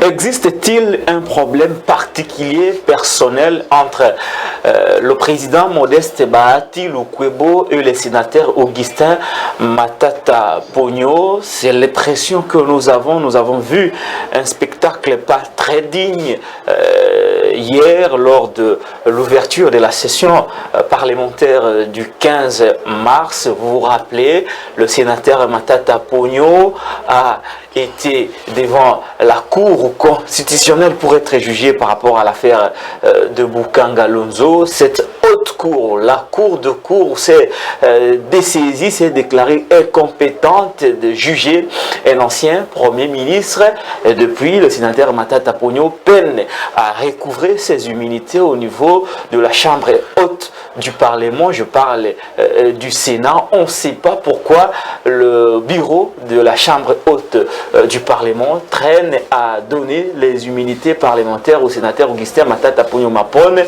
Existe-t-il un problème particulier personnel entre le président Modeste Bahati Lukwebo et le sénateur Augustin Matata Ponyo? C'est l'impression que nous avons. Nous avons vu un spectacle pas très digne hier lors de l'ouverture de la session parlementaire du 15 mars. Vous vous rappelez, le sénateur Matata Ponyo a été devant la Cour constitutionnelle pour être jugé par rapport à l'affaire de Bukanga Lonzo. Cette haute cour, la cour de cour, s'est dessaisie, s'est déclarée incompétente de juger un ancien premier ministre. Et depuis, le sénateur Matata Ponyo peine à recouvrer ses immunités au niveau de la Chambre haute du Parlement. Je parle du Sénat. On ne sait pas pourquoi le bureau de la Chambre haute du Parlement traîne à donner les immunités parlementaires au sénateur Augustin Matata Ponyo Mapone.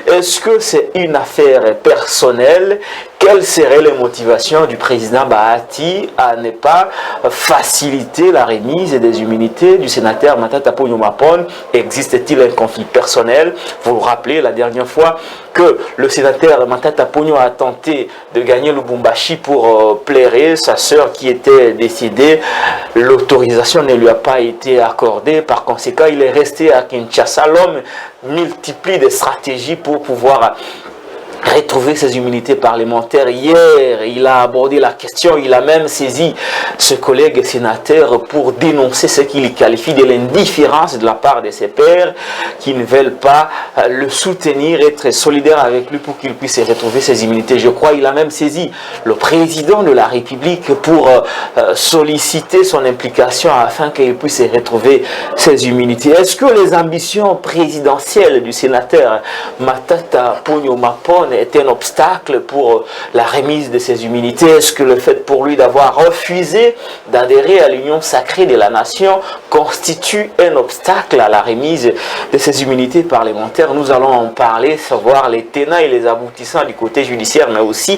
Est-ce que c'est une affaire personnelle? Quelles seraient les motivations du président Bahati à ne pas faciliter la remise des immunités du sénateur Matata Ponyo Mapone? Existe-t-il un conflit personnel? Vous vous rappelez la dernière fois que le sénateur Matata Ponyo a tenté de gagner Lubumbashi pour plairer sa sœur qui était décédée. L'autorisation ne lui a pas été accordée. Par conséquent, il est resté à Kinshasa. L'homme multiplie des stratégies pour pouvoir retrouver ses immunités parlementaires. Hier, il a abordé la question, il a même saisi ce collègue sénateur pour dénoncer ce qu'il qualifie de l'indifférence de la part de ses pairs qui ne veulent pas le soutenir, être solidaire avec lui pour qu'il puisse retrouver ses immunités. Je crois qu'il a même saisi le président de la République pour solliciter son implication afin qu'il puisse retrouver ses immunités. Est-ce que les ambitions présidentielles du sénateur Matata Ponyo Mapone est un obstacle pour la remise de ses immunités? Est-ce que le fait pour lui d'avoir refusé d'adhérer à l'union sacrée de la nation constitue un obstacle à la remise de ses immunités parlementaires? Nous allons en parler, savoir les tenants et les aboutissants du côté judiciaire, mais aussi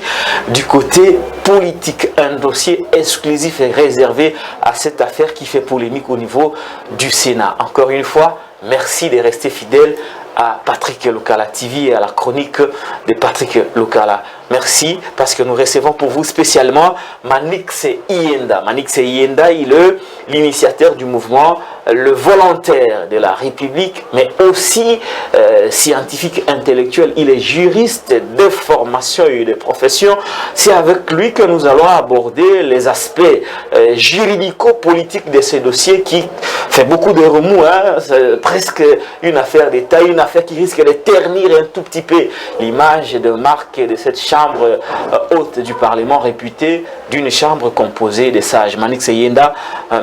du côté politique. Un dossier exclusif et réservé à cette affaire qui fait polémique au niveau du Sénat. Encore une fois, merci de rester fidèle à Patrick Lokala TV et à la chronique de Patrick Lokala. Merci parce que nous recevons pour vous spécialement Manix Iyenda. Manix Iyenda, il est l'initiateur du mouvement Le Volontaire de la République, mais aussi scientifique intellectuel. Il est juriste de formation et de profession. C'est avec lui que nous allons aborder les aspects juridico-politiques de ce dossier qui fait beaucoup de remous. C'est presque une affaire d'État, une affaire qui risque de ternir un tout petit peu l'image de marque de cette chambre haute du Parlement, réputée d'une chambre composée de sages. Manix Iyenda,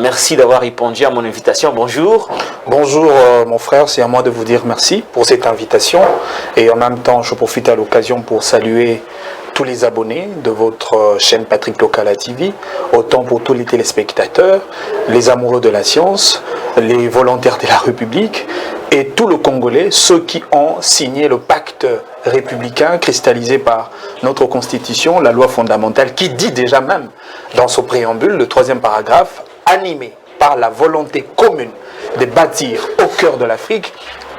merci d'avoir répondu à mon invitation. Bonjour. Bonjour mon frère, c'est à moi de vous dire merci pour cette invitation. Et en même temps, je profite à l'occasion pour saluer tous les abonnés de votre chaîne Patrick Lokala TV, autant pour tous les téléspectateurs, les amoureux de la science, les volontaires de la République et tout le Congolais, ceux qui ont signé le pacte républicain cristallisé par notre Constitution, la loi fondamentale, qui dit déjà même dans son préambule, le 3e paragraphe, animé par la volonté commune de bâtir au cœur de l'Afrique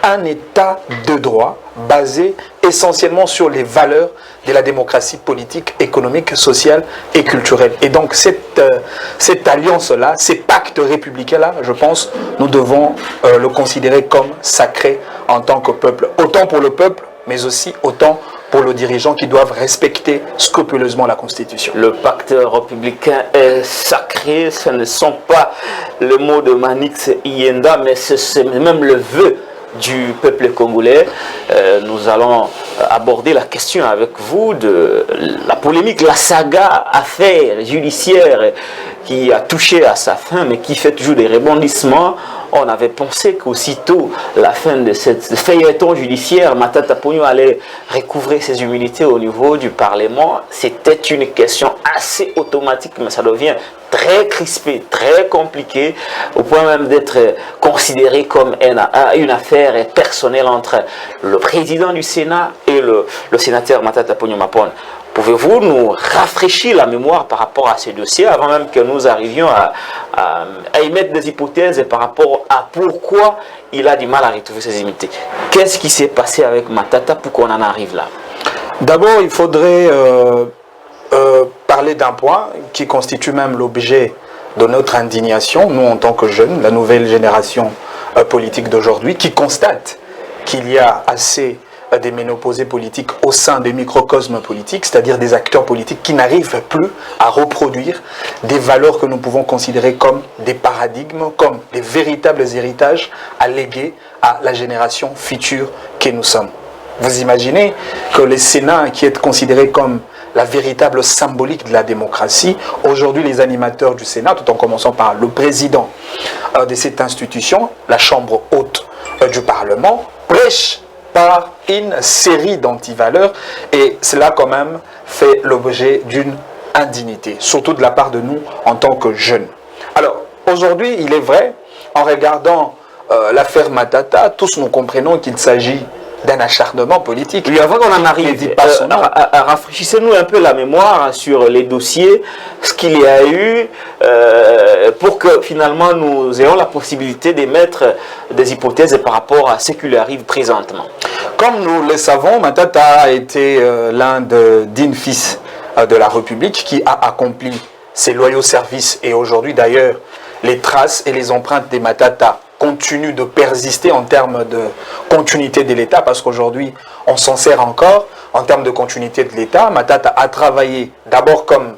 un État de droit basé essentiellement sur les valeurs de la démocratie politique, économique, sociale et culturelle. Et donc cette alliance-là, ces pactes républicains-là, je pense, nous devons le considérer comme sacré en tant que peuple. Autant pour le peuple, mais aussi autant pour les dirigeants qui doivent respecter scrupuleusement la Constitution. Le pacte républicain est sacré, ce ne sont pas les mots de Manix Iyenda, mais c'est même le vœu du peuple congolais. Nous allons aborder la question avec vous de la polémique, la saga affaire judiciaire qui a touché à sa fin, mais qui fait toujours des rebondissements. On avait pensé qu'aussitôt la fin de cette feuilleton judiciaire, Matata Ponyo allait recouvrer ses immunités au niveau du Parlement. C'était une question assez automatique, mais ça devient très crispé, très compliqué, au point même d'être considéré comme une affaire personnelle entre le président du Sénat et le sénateur Matata Ponyo Mapone. Pouvez-vous nous rafraîchir la mémoire par rapport à ce dossier avant même que nous arrivions à émettre des hypothèses par rapport à pourquoi il a du mal à retrouver ses immunités? Qu'est-ce qui s'est passé avec Matata pour qu'on en arrive là? D'abord, il faudrait parler d'un point qui constitue même l'objet de notre indignation, nous en tant que jeunes, la nouvelle génération politique d'aujourd'hui, qui constate qu'il y a assez des ménopausés politiques au sein des microcosmes politiques, c'est-à-dire des acteurs politiques qui n'arrivent plus à reproduire des valeurs que nous pouvons considérer comme des paradigmes, comme des véritables héritages à léguer à la génération future que nous sommes. Vous imaginez que le Sénat, qui est considéré comme la véritable symbolique de la démocratie, aujourd'hui les animateurs du Sénat, tout en commençant par le président de cette institution, la Chambre haute du Parlement, prêchent par une série d'antivaleurs, et cela quand même fait l'objet d'une indignité, surtout de la part de nous en tant que jeunes. Alors aujourd'hui, il est vrai, en regardant l'affaire Matata, tous nous comprenons qu'il s'agit d'un acharnement politique. Oui, avant qu'on en arrive, rafraîchissez-nous un peu la mémoire sur les dossiers, ce qu'il y a eu, pour que finalement nous ayons la possibilité d'émettre des hypothèses par rapport à ce qui lui arrive présentement. Comme nous le savons, Matata a été l'un des dignes fils de la République qui a accompli ses loyaux services, et aujourd'hui d'ailleurs les traces et les empreintes des Matata continuent de persister en termes de continuité de l'État, parce qu'aujourd'hui on s'en sert encore en termes de continuité de l'État. Matata a travaillé d'abord comme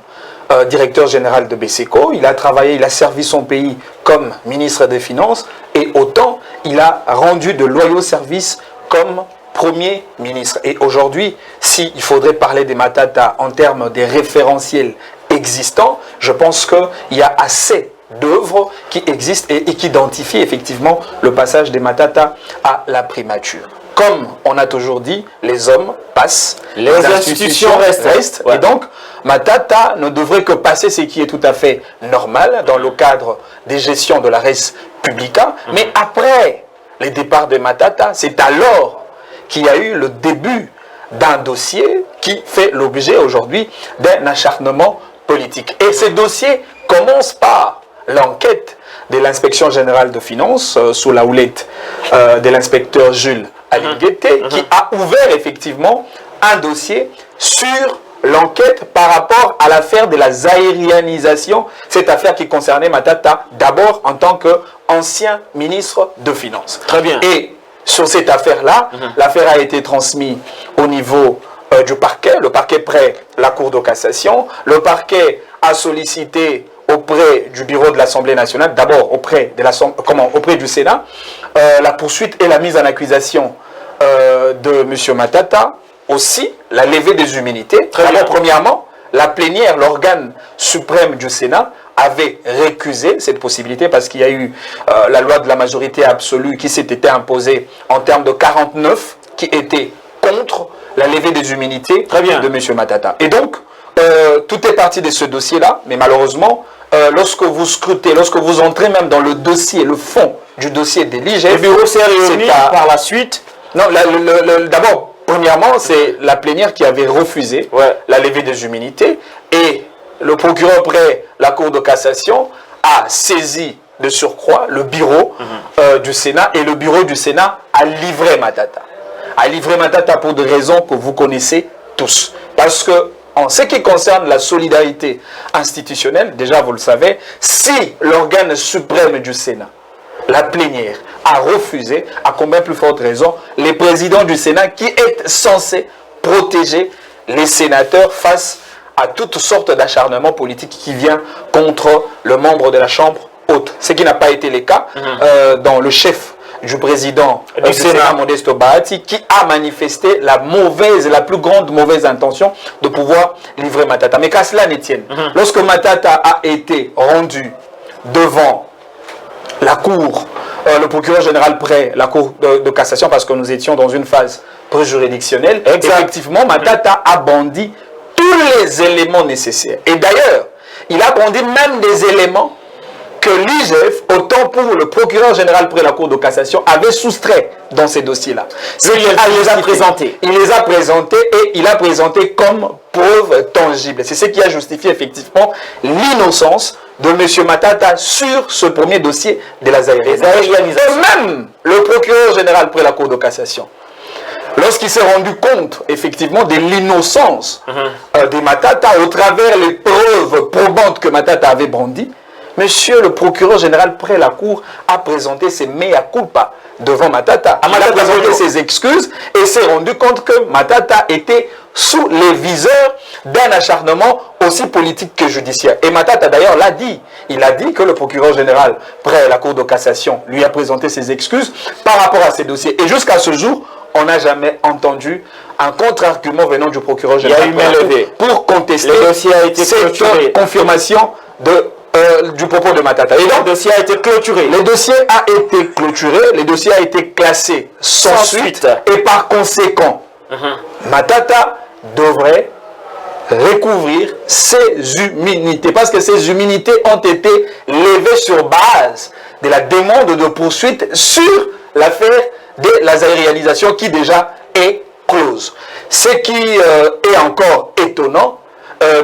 directeur général de BCECO, il a servi son pays comme ministre des Finances, et autant il a rendu de loyaux services comme Premier ministre. Et aujourd'hui, s'il faudrait parler des Matata en termes des référentiels existants, je pense qu'il y a assez d'œuvres qui existent et qui identifient effectivement le passage des Matata à la primature. Comme on a toujours dit, les hommes passent, les institutions restent. Ouais. Et donc, Matata ne devrait que passer, ce qui est tout à fait normal dans le cadre des gestions de la res publica. Mais après les départs de Matata, c'est alors qu'il y a eu le début d'un dossier qui fait l'objet aujourd'hui d'un acharnement politique. Et ce dossier commence par l'enquête de l'inspection générale de finances sous la houlette de l'inspecteur Jules Alinguete, qui a ouvert effectivement un dossier sur l'enquête par rapport à l'affaire de la zaïrianisation, cette affaire qui concernait Matata d'abord en tant qu'ancien ministre de Finances. Très bien. Et sur cette affaire-là, l'affaire a été transmise au niveau du parquet. Le parquet près la Cour de cassation. Le parquet a sollicité auprès du bureau de l'Assemblée nationale, d'abord auprès du Sénat, la poursuite et la mise en accusation de M. Matata, aussi la levée des immunités. Premièrement, la plénière, l'organe suprême du Sénat, avait récusé cette possibilité parce qu'il y a eu la loi de la majorité absolue qui s'était imposée en termes de 49 qui était contre la levée des immunités de M. Matata. Et donc, tout est parti de ce dossier-là, mais malheureusement, lorsque vous scrutez, lorsque vous entrez même dans le dossier, le fond du dossier de l'IGF, le bureau s'est réuni par la suite. Non, d'abord, premièrement, c'est la plénière qui avait refusé la levée des immunités, et le procureur près la Cour de cassation a saisi de surcroît le bureau du Sénat, et le bureau du Sénat a livré Matata. A livré Matata pour des raisons que vous connaissez tous. Parce que, en ce qui concerne la solidarité institutionnelle, déjà vous le savez, si l'organe suprême du Sénat, la plénière, a refusé, à combien plus forte raison, les présidents du Sénat qui est censé protéger les sénateurs face à toutes sortes d'acharnements politiques qui viennent contre le membre de la Chambre haute. Ce qui n'a pas été le cas dans le chef du président du Sénat, Modeste Bahati, qui a manifesté la plus grande mauvaise intention de pouvoir livrer Matata. Mais qu'à cela ne tienne, lorsque Matata a été rendu devant la Cour, le procureur général près la Cour de cassation, parce que nous étions dans une phase préjuridictionnelle, effectivement, Matata a brandi tous les éléments nécessaires. Et d'ailleurs, il a brandi même des éléments que l'IGF, autant pour le procureur général près la Cour de cassation, avait soustrait dans ces dossiers-là. Il les a présentés. Il les a présentés, et il a présenté comme preuve tangible. C'est ce qui a justifié effectivement l'innocence de M. Matata sur ce premier dossier de la aérianisation. Et même le procureur général près la Cour de cassation, lorsqu'il s'est rendu compte effectivement de l'innocence de Matata au travers les preuves probantes que Matata avait brandies, monsieur le procureur général près la Cour a présenté ses mea culpa devant Matata. Il a présenté ses excuses et s'est rendu compte que Matata était sous les viseurs d'un acharnement aussi politique que judiciaire. Et Matata d'ailleurs l'a dit. Il a dit que le procureur général près la Cour de cassation lui a présenté ses excuses par rapport à ces dossiers. Et jusqu'à ce jour, on n'a jamais entendu un contre-argument venant du procureur général pour contester cette confirmation du propos de Matata. Et donc, le dossier a été clôturé. Le dossier a été clôturé, le dossier a été classé sans suite. Et par conséquent, Matata devrait recouvrir ses immunités. Parce que ces immunités ont été levées sur base de la demande de poursuite sur l'affaire de la réalisation qui déjà est close. Ce qui est encore étonnant,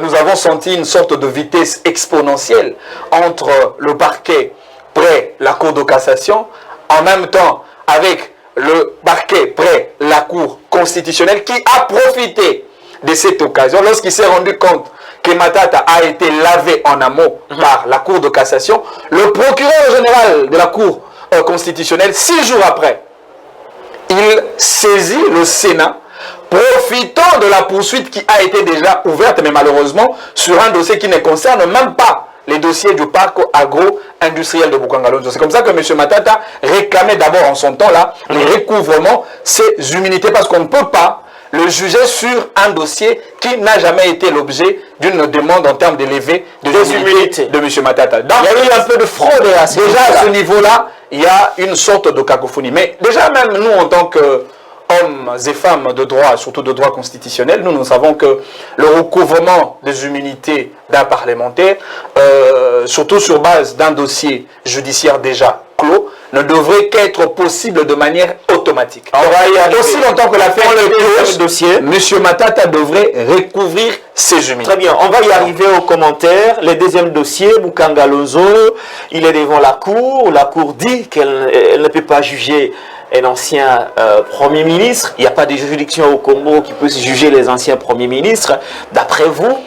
nous avons senti une sorte de vitesse exponentielle entre le parquet près la Cour de cassation, en même temps avec le parquet près la Cour constitutionnelle qui a profité de cette occasion lorsqu'il s'est rendu compte que Matata a été lavé en amont par la Cour de cassation. Le procureur général de la Cour constitutionnelle, 6 jours après, il saisit le Sénat profitant de la poursuite qui a été déjà ouverte, mais malheureusement, sur un dossier qui ne concerne même pas les dossiers du parc agro-industriel de Boukangalonzo. C'est comme ça que M. Matata réclamait d'abord en son temps là les recouvrements, ses immunités, parce qu'on ne peut pas le juger sur un dossier qui n'a jamais été l'objet d'une demande en termes de levée des immunités de M. Matata. Donc, il y a eu un peu de fraude à ce déjà à ce niveau-là, il y a une sorte de cacophonie. Mais déjà même nous, en tant que hommes et femmes de droit, surtout de droit constitutionnel, nous savons que le recouvrement des immunités d'un parlementaire, surtout sur base d'un dossier judiciaire déjà clos, ne devrait qu'être possible de manière automatique. Aussi longtemps que l'affaire est close, dossier, M. Matata devrait recouvrir ses immunités. Très bien, on va y arriver aux commentaires. Le deuxième dossier, Boukangalonzo, il est devant la Cour dit qu'elle ne peut pas juger un ancien Premier ministre. Il n'y a pas de juridiction au Congo qui peut juger les anciens Premiers ministres. D'après vous,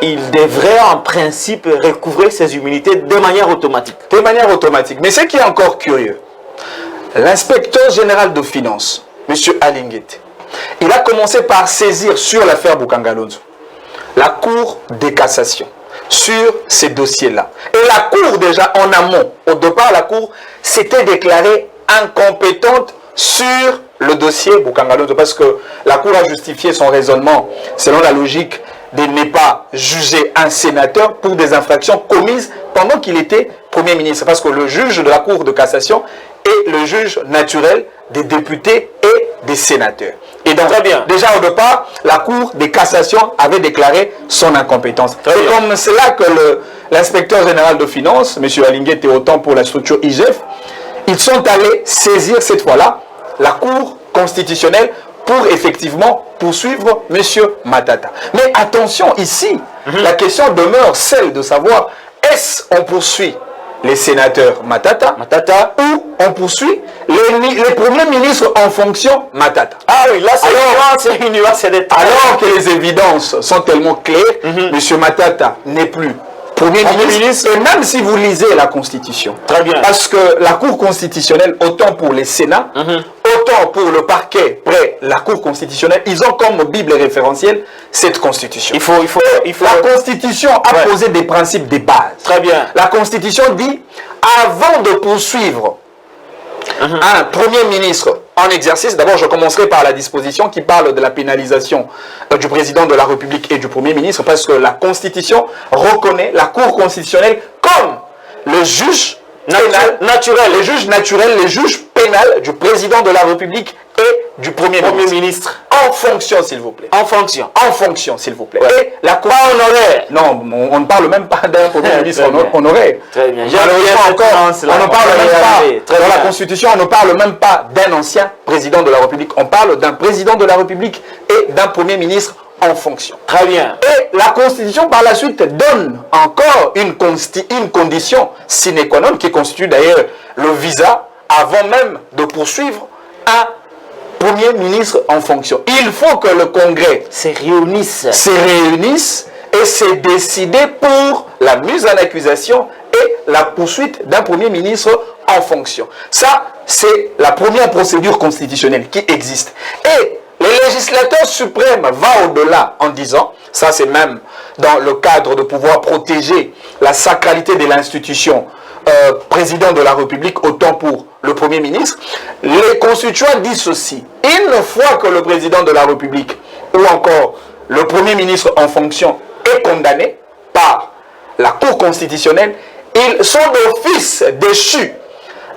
il devrait en principe recouvrir ses immunités de manière automatique. De manière automatique. Mais ce qui est encore curieux, l'inspecteur général de finances, M. Alinguete, il a commencé par saisir sur l'affaire Boukangalonzo la Cour de cassation sur ces dossiers-là. Et la Cour déjà en amont, au départ la Cour s'était déclarée incompétente sur le dossier Boukangalonzo parce que la Cour a justifié son raisonnement selon la logique de ne pas juger un sénateur pour des infractions commises pendant qu'il était Premier ministre. Parce que le juge de la Cour de cassation est le juge naturel des députés et des sénateurs. Et donc, très bien. Déjà au départ, la Cour de cassation avait déclaré son incompétence. C'est comme cela que l'inspecteur général de finances, M. Alinguete, et autant pour la structure IGF, ils sont allés saisir cette fois-là la Cour constitutionnelle pour effectivement poursuivre M. Matata. Mais attention, ici, la question demeure celle de savoir, est-ce qu'on poursuit les sénateurs Matata ou on poursuit les premiers ministres en fonction Matata? Ah oui, là c'est une nuance. Alors que les évidences sont tellement claires, M. Matata n'est plus Premier ministre, et même si vous lisez la Constitution, très bien, parce que la Cour constitutionnelle, autant pour les Sénats, autant pour le parquet près la Cour constitutionnelle, ils ont comme Bible référentielle cette Constitution. La Constitution a posé des principes de base. Très bien. La Constitution dit, avant de poursuivre un Premier ministre en exercice, d'abord je commencerai par la disposition qui parle de la pénalisation du président de la République et du Premier ministre, parce que la Constitution reconnaît la Cour constitutionnelle comme le juge naturel, le juge pénal du président de la République et du Premier ministre. En fonction, s'il vous plaît. En fonction, s'il vous plaît. Ouais. Et la Cour honoraire. Non, on ne parle même pas d'un Premier ministre honoraire. Très bien. On ne parle même pas, dans la Constitution, on ne parle même pas d'un ancien président de la République. On parle d'un président de la République et d'un Premier ministre en fonction. Très bien. Et la Constitution, par la suite, donne encore une condition sine qua non, qui constitue d'ailleurs le visa, avant même de poursuivre un Premier ministre en fonction. Il faut que le Congrès Se réunissent. et se décider pour la mise en accusation et la poursuite d'un Premier ministre en fonction. Ça, c'est la première procédure constitutionnelle qui existe. Et le législateur suprême va au-delà en disant, ça c'est même dans le cadre de pouvoir protéger la sacralité de l'institution président de la République, autant pour le Premier ministre, les constituants disent ceci. Une fois que le président de la République ou encore le Premier ministre en fonction est condamné par la Cour constitutionnelle, ils sont d'office déchus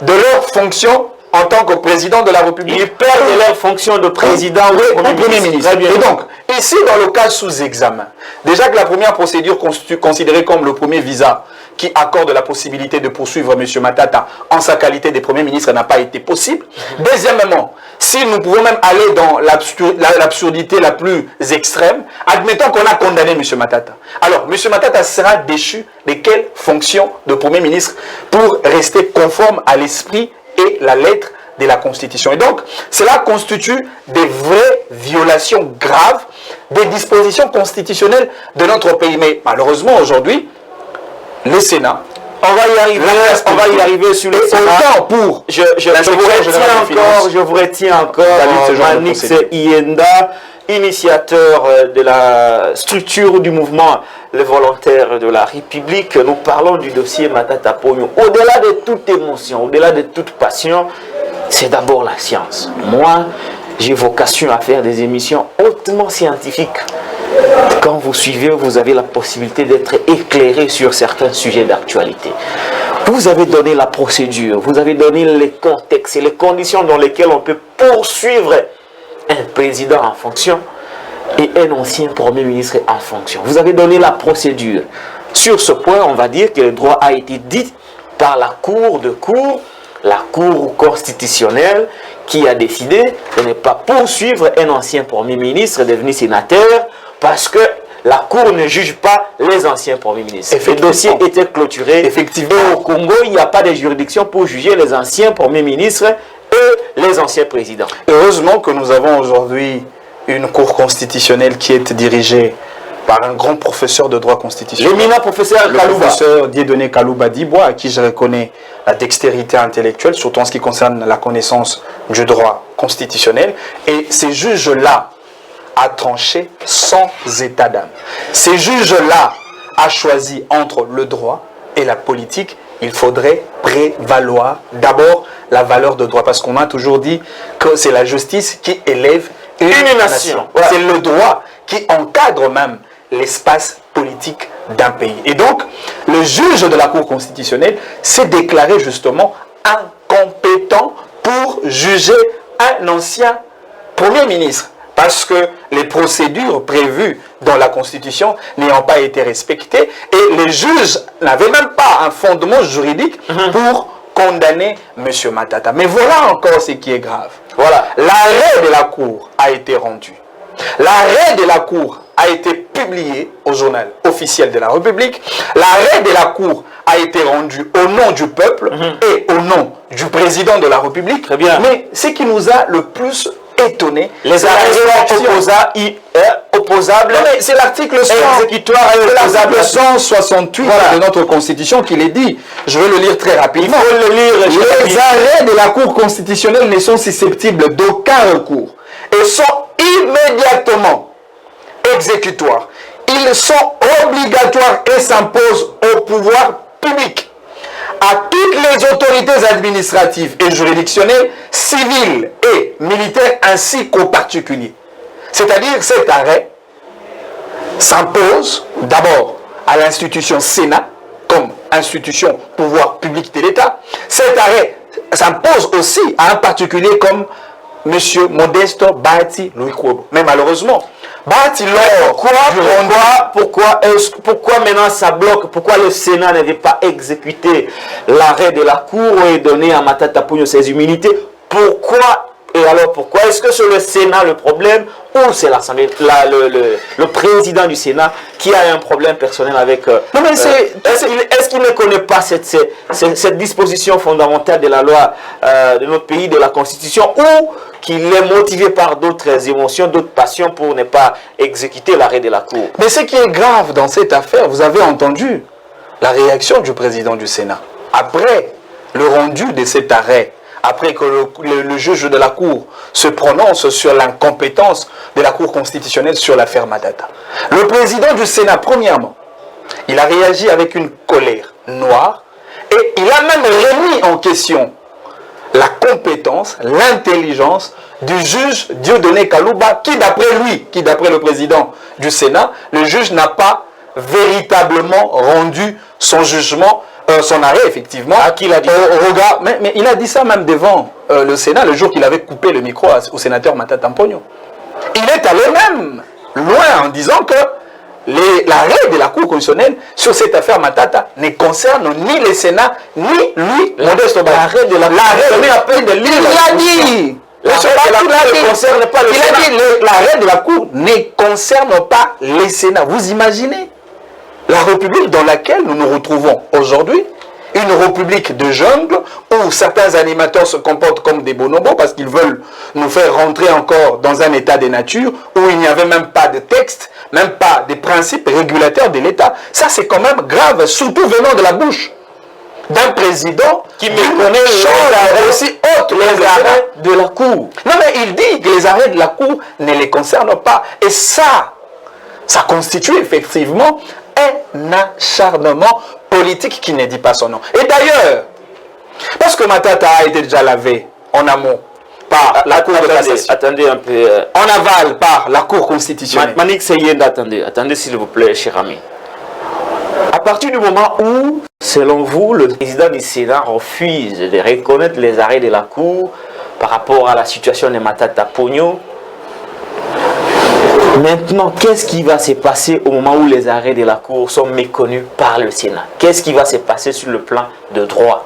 de leur fonction en tant que président de la République. Ils perdent leur fonction de président ou de Premier ministre. Et donc, ici, dans le cas sous examen, déjà que la première procédure considérée comme le premier visa qui accorde la possibilité de poursuivre M. Matata en sa qualité de Premier ministre n'a pas été possible. Deuxièmement, si nous pouvons même aller dans l'absurdité la plus extrême, admettons qu'on a condamné M. Matata. Alors, M. Matata sera déchu de quelle fonction de Premier ministre pour rester conforme à l'esprit et la lettre de la Constitution. Et donc, cela constitue des vraies violations graves des dispositions constitutionnelles de notre pays. Mais malheureusement, aujourd'hui, le Sénat, on va y arriver sur le Sénat. Autant pour je vous retiens encore Manix Ienda, initiateur de la structure du mouvement Les Volontaires de la République. Nous parlons du dossier Matata Ponyo. Au-delà de toute émotion, au-delà de toute passion, c'est d'abord la science. Moi, j'ai vocation à faire des émissions hautement scientifiques. Quand vous suivez, vous avez la possibilité d'être éclairé sur certains sujets d'actualité. Vous avez donné la procédure, vous avez donné les contextes et les conditions dans lesquelles on peut poursuivre un président en fonction et un ancien Premier ministre en fonction. Vous avez donné la procédure. Sur ce point, on va dire que le droit a été dit par la Cour constitutionnelle qui a décidé de ne pas poursuivre un ancien Premier ministre devenu sénateur parce que la Cour ne juge pas les anciens Premiers ministres. Le dossier était clôturé. Effectivement. Et au Congo, il n'y a pas de juridiction pour juger les anciens Premiers ministres et les anciens présidents. Heureusement que nous avons aujourd'hui une Cour constitutionnelle qui est dirigée par un grand professeur de droit constitutionnel. L'éminent professeur Kalouba. Le professeur Dieudonné Kalouba Dibois, à qui je reconnais la dextérité intellectuelle, surtout en ce qui concerne la connaissance du droit constitutionnel. Et ces juges-là a tranché sans état d'âme. Ces juges-là a choisi entre le droit et la politique. Il faudrait prévaloir d'abord la valeur de droit, parce qu'on a toujours dit que c'est la justice qui élève une nation. Voilà. C'est le droit qui encadre même l'espace politique d'un pays. Et donc, le juge de la Cour constitutionnelle s'est déclaré justement incompétent pour juger un ancien Premier ministre. Parce que les procédures prévues dans la Constitution n'ayant pas été respectées, et les juges n'avaient même pas un fondement juridique pour condamner M. Matata. Mais voilà encore ce qui est grave. Voilà, l'arrêt de la Cour a été rendu. L'arrêt de la Cour a été publié au journal officiel de la République. L'arrêt de la Cour a été rendu au nom du peuple et au nom du président de la République. Très bien. Mais ce qui nous a le plus étonné, les opposables, c'est l'article 168 de notre Constitution qui les dit. Je vais le lire très rapidement. Les arrêts de la Cour constitutionnelle ne sont susceptibles d'aucun recours et sont immédiatement exécutoires. Ils sont obligatoires et s'imposent au pouvoir public, à toutes les autorités administratives et juridictionnelles, civiles et militaires, ainsi qu'aux particuliers. C'est-à-dire, cet arrêt s'impose d'abord à l'institution Sénat, comme institution pouvoir public de l'État. Cet arrêt s'impose aussi à un particulier comme M. Modesto Bahati Louis Kouebo. Mais malheureusement, Bahati pourquoi maintenant ça bloque? Pourquoi le Sénat n'avait pas exécuté l'arrêt de la Cour et donné à Matata Ponyo ses immunités? Pourquoi Et alors pourquoi? Est-ce que c'est le Sénat le problème ou c'est l'Assemblée, le président du Sénat qui a un problème personnel avec... non mais est-ce qu'il ne connaît pas cette disposition fondamentale de la loi de notre pays, de la Constitution, ou qu'il est motivé par d'autres émotions, d'autres passions pour ne pas exécuter l'arrêt de la Cour? Mais ce qui est grave dans cette affaire, vous avez entendu la réaction du président du Sénat. Après le rendu de cet arrêt, après que le juge de la Cour se prononce sur l'incompétence de la Cour constitutionnelle sur l'affaire Matata. Le président du Sénat, premièrement, il a réagi avec une colère noire et il a même remis en question la compétence, l'intelligence du juge Dieudonné Kalouba qui d'après le président du Sénat, le juge n'a pas véritablement rendu son jugement, son arrêt, effectivement. À qui il a dit mais il a dit ça même devant le Sénat, le jour qu'il avait coupé le micro au sénateur Matata Mponyo. Il est allé même loin en disant que l'arrêt de la Cour constitutionnelle sur cette affaire Matata ne concerne ni le Sénat, ni lui, Modeste Obala. L'arrêt de la Cour, l'arrêt à peine de lire. Il a dit. L'arrêt de la Cour ne concerne pas le Sénat. Vous imaginez la République dans laquelle nous nous retrouvons aujourd'hui, une République de jungle où certains animateurs se comportent comme des bonobos parce qu'ils veulent nous faire rentrer encore dans un état de nature où il n'y avait même pas de texte, même pas de principes régulateurs de l'État. Ça, c'est quand même grave, surtout venant de la bouche d'un président qui méconnaît aussi haute les arrêts de la Cour. Non, mais il dit que les arrêts de la Cour ne les concernent pas. Et ça constitue effectivement un acharnement politique qui ne dit pas son nom. Et d'ailleurs, parce que Matata a été déjà lavé en amont par la Cour de cassation. Attendez un peu. En aval par la Cour constitutionnelle. Manik Seyenda, attendez s'il vous plaît, cher ami. À partir du moment où, selon vous, le président du Sénat refuse de reconnaître les arrêts de la Cour par rapport à la situation de Matata Ponyo, maintenant, qu'est-ce qui va se passer au moment où les arrêts de la Cour sont méconnus par le Sénat? Qu'est-ce qui va se passer sur le plan de droit?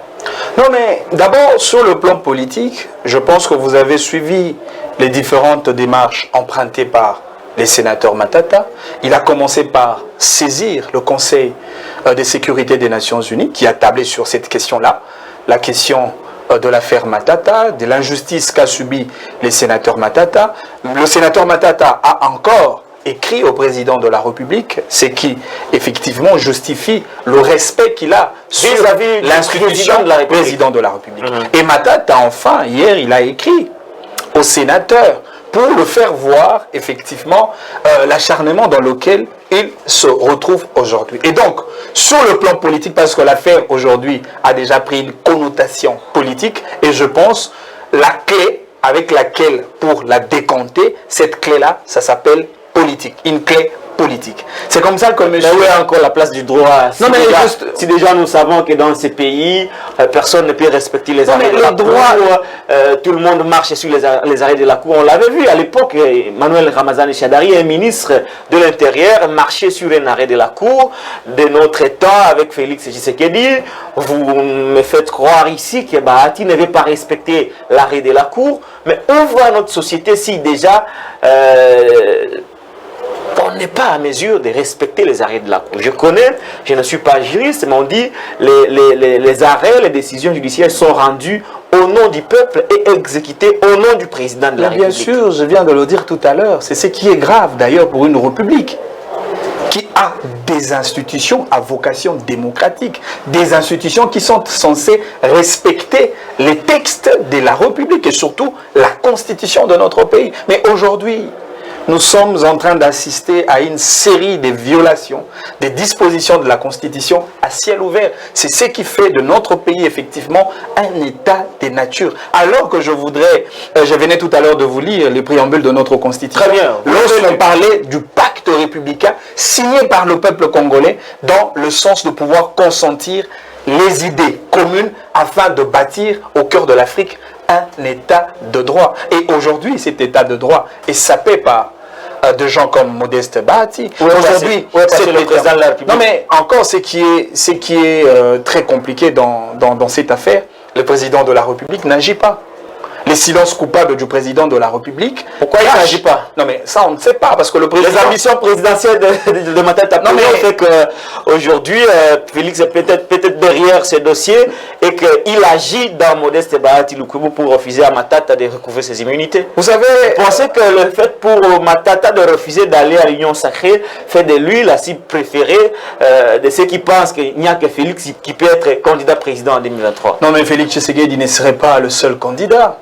Non, mais d'abord, sur le plan politique, je pense que vous avez suivi les différentes démarches empruntées par les sénateurs Matata. Il a commencé par saisir le Conseil de sécurité des Nations Unies qui a tablé sur cette question-là, la question de l'affaire Matata, de l'injustice qu'a subi les sénateurs Matata. Le sénateur Matata a encore écrit au président de la République, ce qui effectivement justifie le respect qu'il a vis-à-vis l'institution de la président de la République. Et Matata, enfin, hier, il a écrit au sénateur pour le faire voir effectivement l'acharnement dans lequel il se retrouve aujourd'hui. Et donc, sur le plan politique, parce que l'affaire aujourd'hui a déjà pris une connotation politique, et je pense la clé avec laquelle pour la décompter, cette clé-là, ça s'appelle politique, une clé politique. C'est comme ça que monsieur... Mais où est encore la place du droit? Non, mais si déjà nous savons que dans ces pays, personne ne peut respecter les arrêts de la Cour, tout le monde marche sur les arrêts de la Cour. On l'avait vu à l'époque, Manuel Ramazani Chadari, un ministre de l'Intérieur, marchait sur un arrêt de la Cour de notre temps avec Félix Tshisekedi. Vous me faites croire ici que Bahati ne veut pas respecter l'arrêt de la Cour. Mais où va notre société si déjà... on n'est pas à mesure de respecter les arrêts de la Cour. Je connais, je ne suis pas juriste, mais on dit les arrêts, les décisions judiciaires sont rendues au nom du peuple et exécutées au nom du président de la République. Bien sûr, je viens de le dire tout à l'heure. C'est ce qui est grave d'ailleurs pour une république qui a des institutions à vocation démocratique, des institutions qui sont censées respecter les textes de la République et surtout la constitution de notre pays. Mais aujourd'hui, nous sommes en train d'assister à une série de violations des dispositions de la Constitution à ciel ouvert. C'est ce qui fait de notre pays effectivement un état de nature. Alors que je venais tout à l'heure de vous lire le préambule de notre Constitution. Très bien. Lorsqu'on parlait du pacte républicain signé par le peuple congolais dans le sens de pouvoir consentir les idées communes afin de bâtir au cœur de l'Afrique un état de droit. Et aujourd'hui, cet état de droit est sapé par de gens comme Modeste Bahati. Aujourd'hui, c'est le président de la République. Non, mais encore, ce qui est très compliqué dans cette affaire, le président de la République n'agit pas. Le les silences coupables du président de la République. Pourquoi il n'agit pas? Non mais ça on ne sait pas parce que le président... Les ambitions présidentielles de Matata Ponyo fait qu'aujourd'hui Félix est peut-être derrière ces dossiers et qu'il agit dans Modeste Bahati Lukwebo pour refuser à Matata de recouvrir ses immunités. Vous savez... Vous pensez que le fait pour Matata de refuser d'aller à l'Union sacrée fait de lui la cible préférée de ceux qui pensent qu'il n'y a que Félix qui peut être candidat président en 2023? Non mais Félix Tshisekedi ne serait pas le seul candidat.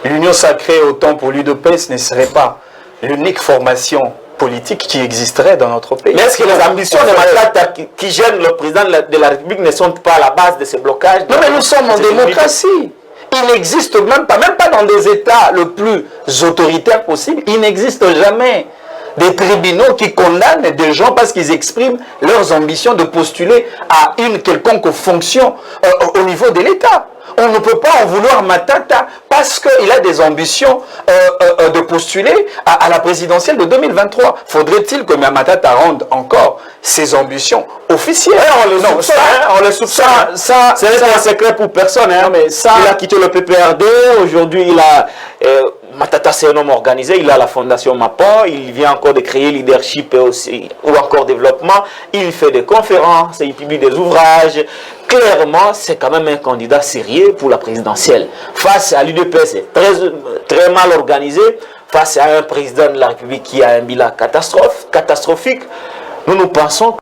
L'Union sacrée, autant pour l'UDPS, ne serait pas l'unique formation politique qui existerait dans notre pays. Mais est-ce que les ambitions de Matata qui gênent le président de la République ne sont pas à la base de ces blocages? Non mais nous sommes en démocratie. Il n'existe même pas dans des États le plus autoritaires possible, il n'existe jamais des tribunaux qui condamnent des gens parce qu'ils expriment leurs ambitions de postuler à une quelconque fonction au niveau de l'État. On ne peut pas en vouloir Matata parce qu'il a des ambitions de postuler à la présidentielle de 2023. Faudrait-il que Matata rende encore ses ambitions officielles? On le soupçonne. C'est un secret pour personne. Hein. Mais ça, il a quitté le PPRD. Aujourd'hui, il a... Matata, c'est un homme organisé, il a la fondation MAPA, il vient encore de créer leadership aussi, ou encore développement, il fait des conférences, il publie des ouvrages. Clairement, c'est quand même un candidat sérieux pour la présidentielle. Face à l'UDPS, très mal organisé, face à un président de la République qui a un bilan catastrophique, nous pensons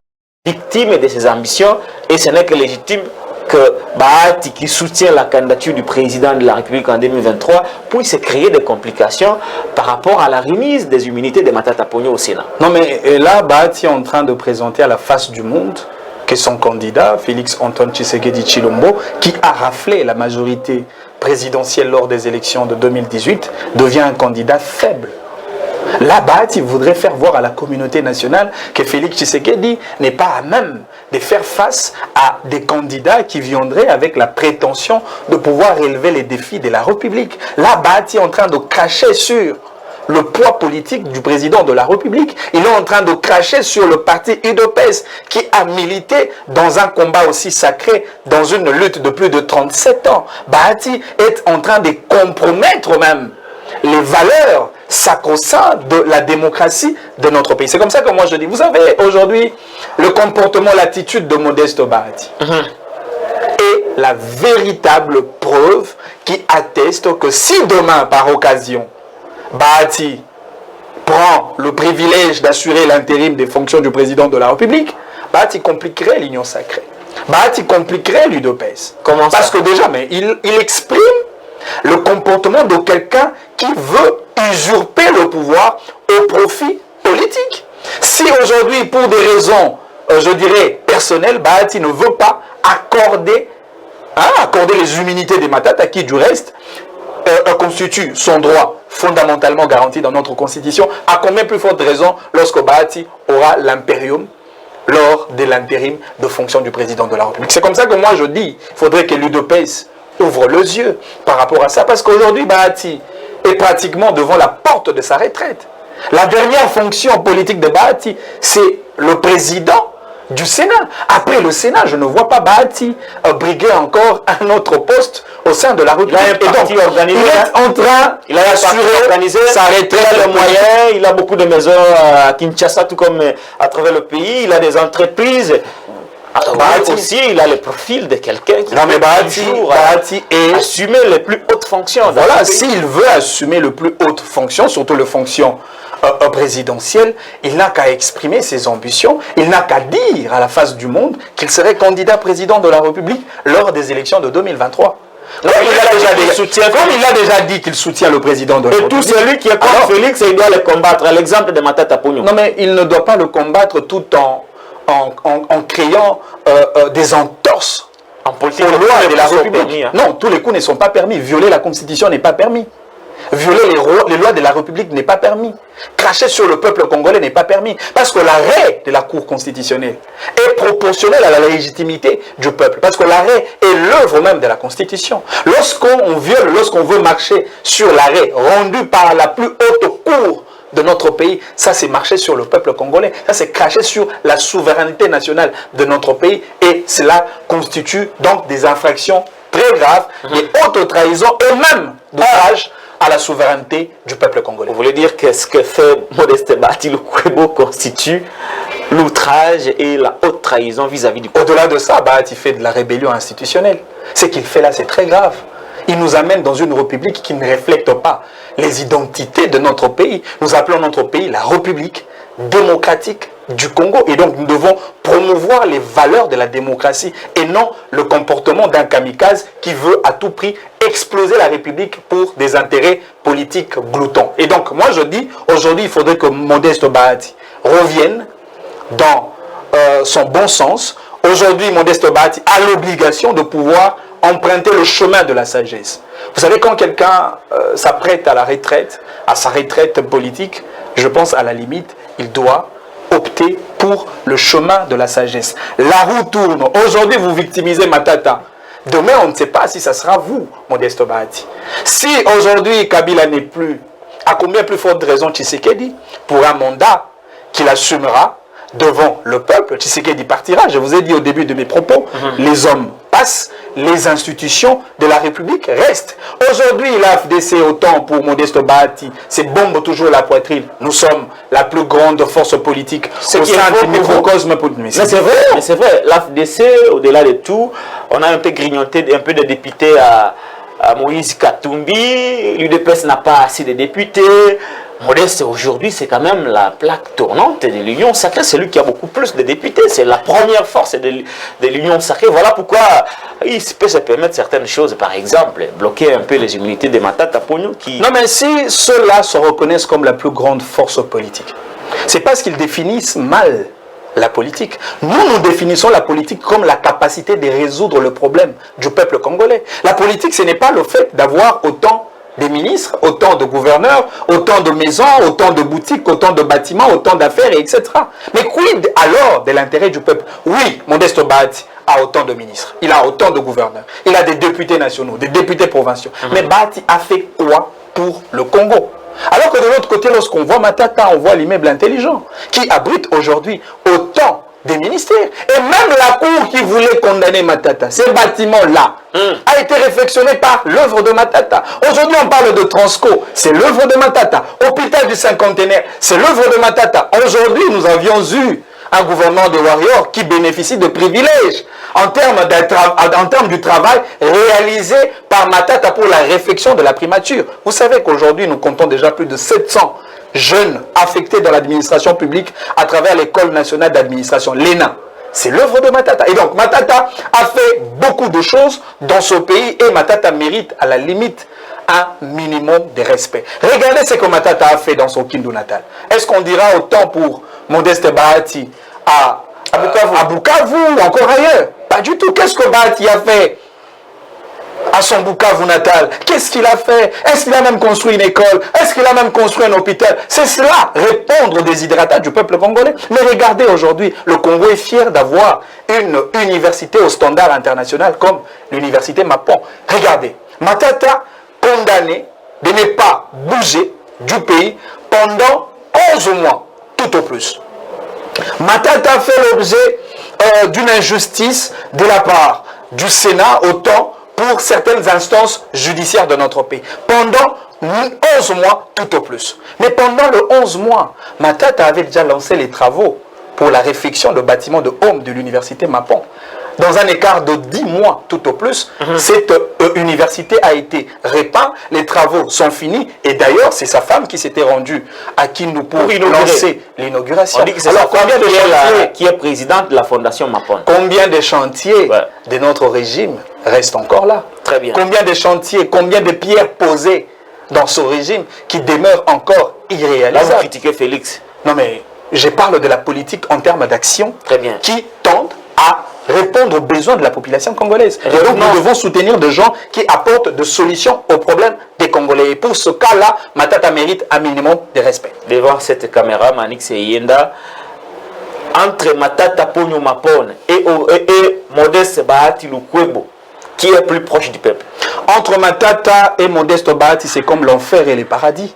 victime de ses ambitions et ce n'est que légitime que Bahati, qui soutient la candidature du président de la République en 2023, puisse créer des complications par rapport à la remise des immunités de Matata Ponyo au Sénat. Non mais là, Bahati est en train de présenter à la face du monde que son candidat, Félix Antoine Tshisekedi Tshilombo, qui a raflé la majorité présidentielle lors des élections de 2018, devient un candidat faible. Là, Bahati voudrait faire voir à la communauté nationale que Félix Tshisekedi n'est pas à même de faire face à des candidats qui viendraient avec la prétention de pouvoir relever les défis de la République. Là, Bahati est en train de cracher sur le poids politique du président de la République. Il est en train de cracher sur le parti UDPS qui a milité dans un combat aussi sacré, dans une lutte de plus de 37 ans. Bahati est en train de compromettre même les valeurs sacro-saints de la démocratie de notre pays. C'est comme ça que moi je dis. Vous avez aujourd'hui le comportement, l'attitude de Modeste Bahati. Et la véritable preuve qui atteste que si demain, par occasion, Bahati prend le privilège d'assurer l'intérim des fonctions du président de la République, Bahati compliquerait l'Union sacrée. Bahati compliquerait l'UDPS. Comment ça? Parce que déjà, mais il exprime le comportement de quelqu'un qui veut usurper le pouvoir au profit politique. Si aujourd'hui, pour des raisons, je dirais, personnelles, Bahati ne veut pas accorder les immunités des Matata, qui du reste constitue son droit fondamentalement garanti dans notre constitution, à combien plus forte raison lorsque Bahati aura l'impérium lors de l'intérim de fonction du président de la République. C'est comme ça que moi je dis, il faudrait que l'UDPS ouvre les yeux par rapport à ça, parce qu'aujourd'hui Bahati est pratiquement devant la porte de sa retraite. La dernière fonction politique de Bahati, c'est le président du Sénat. Après le Sénat, je ne vois pas Bahati briguer encore un autre poste au sein de la République. Il a un parti organisé. Il est en train d'assurer sa retraite. Il a le moyen, il a beaucoup de maisons à Kinshasa, tout comme à travers le pays. Il a des entreprises. Bahati aussi, il a le profil de quelqu'un qui peut Bahati assumer les plus hautes fonctions. Voilà, s'il veut assumer les plus hautes fonctions, surtout les fonctions présidentielles, il n'a qu'à exprimer ses ambitions, il n'a qu'à dire à la face du monde qu'il serait candidat président de la République lors des élections de 2023. Comme il a déjà dit qu'il soutient le président de la République. Et tout celui qui est contre Félix, il doit le combattre. À l'exemple de Matata Ponyo. Non, mais il ne doit pas le combattre tout en créant des entorses aux lois de la République. Non, tous les coups ne sont pas permis. Violer la Constitution n'est pas permis. Violer les lois de la République n'est pas permis. Cracher sur le peuple congolais n'est pas permis. Parce que l'arrêt de la Cour constitutionnelle est proportionnel à la légitimité du peuple. Parce que l'arrêt est l'œuvre même de la Constitution. Lorsqu'on viole, lorsqu'on veut marcher sur l'arrêt rendu par la plus haute cour de notre pays, ça c'est marcher sur le peuple congolais, ça c'est cracher sur la souveraineté nationale de notre pays, et cela constitue donc des infractions très graves, des hautes trahisons et même d'outrage à la souveraineté du peuple congolais. Vous voulez dire que ce que fait Modeste Bahati Lukwebo constitue l'outrage et la haute trahison vis-à-vis du peuple? Au-delà de ça, Bahati fait de la rébellion institutionnelle. Ce qu'il fait là, c'est très grave. Il nous amène dans une république qui ne reflète pas les identités de notre pays. Nous appelons notre pays la République démocratique du Congo. Et donc, nous devons promouvoir les valeurs de la démocratie et non le comportement d'un kamikaze qui veut à tout prix exploser la République pour des intérêts politiques gloutons. Et donc, moi, je dis, aujourd'hui, il faudrait que Modeste Bahati revienne dans son bon sens. Aujourd'hui, Modeste Bahati a l'obligation de pouvoir emprunter le chemin de la sagesse. Vous savez, quand quelqu'un s'apprête à la retraite, à sa retraite politique, je pense à la limite, il doit opter pour le chemin de la sagesse. La roue tourne. Aujourd'hui, vous victimisez Matata. Demain, on ne sait pas si ça sera vous, Modeste Bahati. Si aujourd'hui, Kabila n'est plus, à combien plus forte raison Tshisekedi, pour un mandat qu'il assumera devant le peuple, Tshisekedi partira. Je vous ai dit au début de mes propos, les hommes passent, les institutions de la République restent. Aujourd'hui, la FDC, autant pour Modeste Bahati, c'est bombe toujours la poitrine. Nous sommes la plus grande force politique au sein du microcosme. Mais c'est vrai, l'AFDC, au-delà de tout, on a un peu grignoté un peu de députés à Moïse Katumbi. L'UDPS n'a pas assez de députés. Modeste, aujourd'hui, c'est quand même la plaque tournante de l'Union sacrée. C'est lui qui a beaucoup plus de députés. C'est la première force de l'Union sacrée. Voilà pourquoi il peut se permettre certaines choses. Par exemple, bloquer un peu les immunités de Matata Ponyo qui... Non, mais si ceux-là se reconnaissent comme la plus grande force politique, c'est parce qu'ils définissent mal la politique. Nous définissons la politique comme la capacité de résoudre le problème du peuple congolais. La politique, ce n'est pas le fait d'avoir autant des ministres, autant de gouverneurs, autant de maisons, autant de boutiques, autant de bâtiments, autant d'affaires, etc. Mais quid alors de l'intérêt du peuple? Oui, Modeste Bahati a autant de ministres, il a autant de gouverneurs, il a des députés nationaux, des députés provinciaux. Mais Bahati a fait quoi pour le Congo? Alors que de l'autre côté, lorsqu'on voit Matata, on voit l'immeuble intelligent qui abrite aujourd'hui autant des ministères. Et même la cour qui voulait condamner Matata, ce bâtiment-là, a été réflexionné par l'œuvre de Matata. Aujourd'hui, on parle de Transco, c'est l'œuvre de Matata. Hôpital du Cinquantenaire, c'est l'œuvre de Matata. Aujourd'hui, nous avions eu un gouvernement de warriors qui bénéficie de privilèges en termes du travail réalisé par Matata pour la réflexion de la primature. Vous savez qu'aujourd'hui, nous comptons déjà plus de 700 jeunes affectés dans l'administration publique à travers l'école nationale d'administration, l'ENA. C'est l'œuvre de Matata. Et donc, Matata a fait beaucoup de choses dans ce pays et Matata mérite à la limite un minimum de respect. Regardez ce que Matata a fait dans son Kindu natal. Est-ce qu'on dira autant pour Modeste Bahati à Bukavu ou encore ailleurs? Pas du tout. Qu'est-ce que Bahati a fait à son Bukavu natal? Qu'est-ce qu'il a fait? Est-ce qu'il a même construit une école? Est-ce qu'il a même construit un hôpital? C'est cela, répondre aux déshydratats du peuple congolais. Mais regardez aujourd'hui, le Congo est fier d'avoir une université au standard international comme l'université Mapon. Regardez, Matata condamné de ne pas bouger du pays pendant 11 mois, tout au plus. Matata fait l'objet d'une injustice de la part du Sénat, autant pour certaines instances judiciaires de notre pays. Pendant 11 mois, tout au plus. Mais pendant le 11 mois, Matata avait déjà lancé les travaux pour la réfection de bâtiments de Home de l'université Mapon. Dans un écart de 10 mois, tout au plus, cette université a été repeinte, les travaux sont finis, et d'ailleurs, c'est sa femme qui s'était rendue à Kindu pour lancer l'inauguration. On dit que c'est sa femme qui est présidente de la fondation Mapon. Combien de chantiers de notre régime restent encore là? Très bien. Combien de chantiers, combien de pierres posées dans ce régime qui demeurent encore irréalisables? Là, vous critiquez Félix. Non, mais je parle de la politique en termes d'action qui tente à répondre aux besoins de la population congolaise. Et donc, nous devons soutenir des gens qui apportent des solutions aux problèmes des Congolais. Et pour ce cas-là, Matata mérite un minimum de respect. Devant cette caméra, Manix et Yenda, entre Matata Ponyo Mapon et Modeste Bahati Lukwebo, qui est plus proche du peuple? Entre Matata et Modeste Bahati, c'est comme l'enfer et le paradis.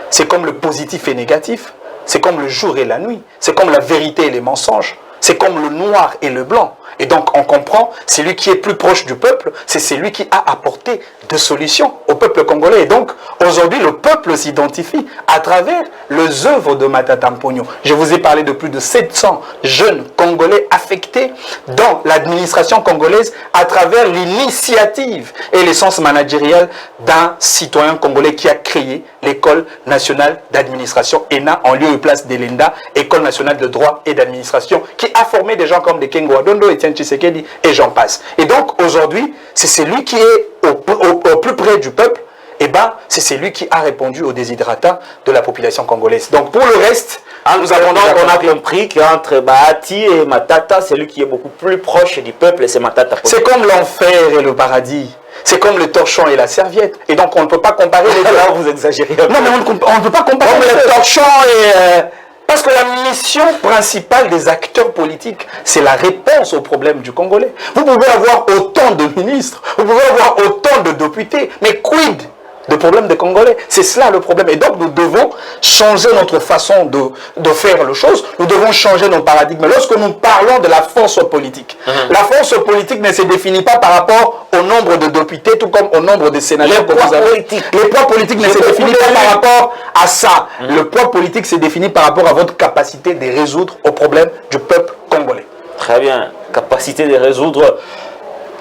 C'est comme le positif et négatif. C'est comme le jour et la nuit. C'est comme la vérité et les mensonges. c'est comme le noir et le blanc. Et donc, on comprend, celui qui est plus proche du peuple, c'est celui qui a apporté des solutions au peuple congolais. Et donc, aujourd'hui, le peuple s'identifie à travers les œuvres de Matata Mponyo. Je vous ai parlé de plus de 700 jeunes Congolais affectés dans l'administration congolaise à travers l'initiative et l'essence managériale d'un citoyen congolais qui a créé l'École nationale d'administration ENA en lieu et place d'Elenda, École nationale de droit et d'administration, qui a formé des gens comme des Kengo Adondo, Etienne Tshisekedi et j'en passe. Et donc aujourd'hui, c'est celui qui est au plus près du peuple, et ben c'est celui qui a répondu aux desiderata de la population congolaise. Donc pour le reste, nous avons donc on a compris qu'entre Bahati et Matata, celui qui est beaucoup plus proche du peuple, c'est Matata. C'est comme l'enfer et le paradis. C'est comme le torchon et la serviette. Et donc on ne peut pas comparer les deux. Là, vous exagérez. Non, mais on ne peut pas comparer le torchon et... Parce que la mission principale des acteurs politiques, c'est la réponse aux problèmes du Congolais. Vous pouvez avoir autant de ministres, vous pouvez avoir autant de députés, mais quid de problèmes des Congolais? C'est cela le problème. Et donc nous devons changer notre façon de faire les choses, nous devons changer nos paradigmes. Lorsque nous parlons de la force politique, la force politique ne se définit pas par rapport au nombre de députés, tout comme au nombre de sénateurs que vous avez. Le poids politique ne se définit pas par rapport à ça. Le poids politique se définit par rapport à votre capacité de résoudre aux problèmes du peuple congolais. Très bien. Capacité de résoudre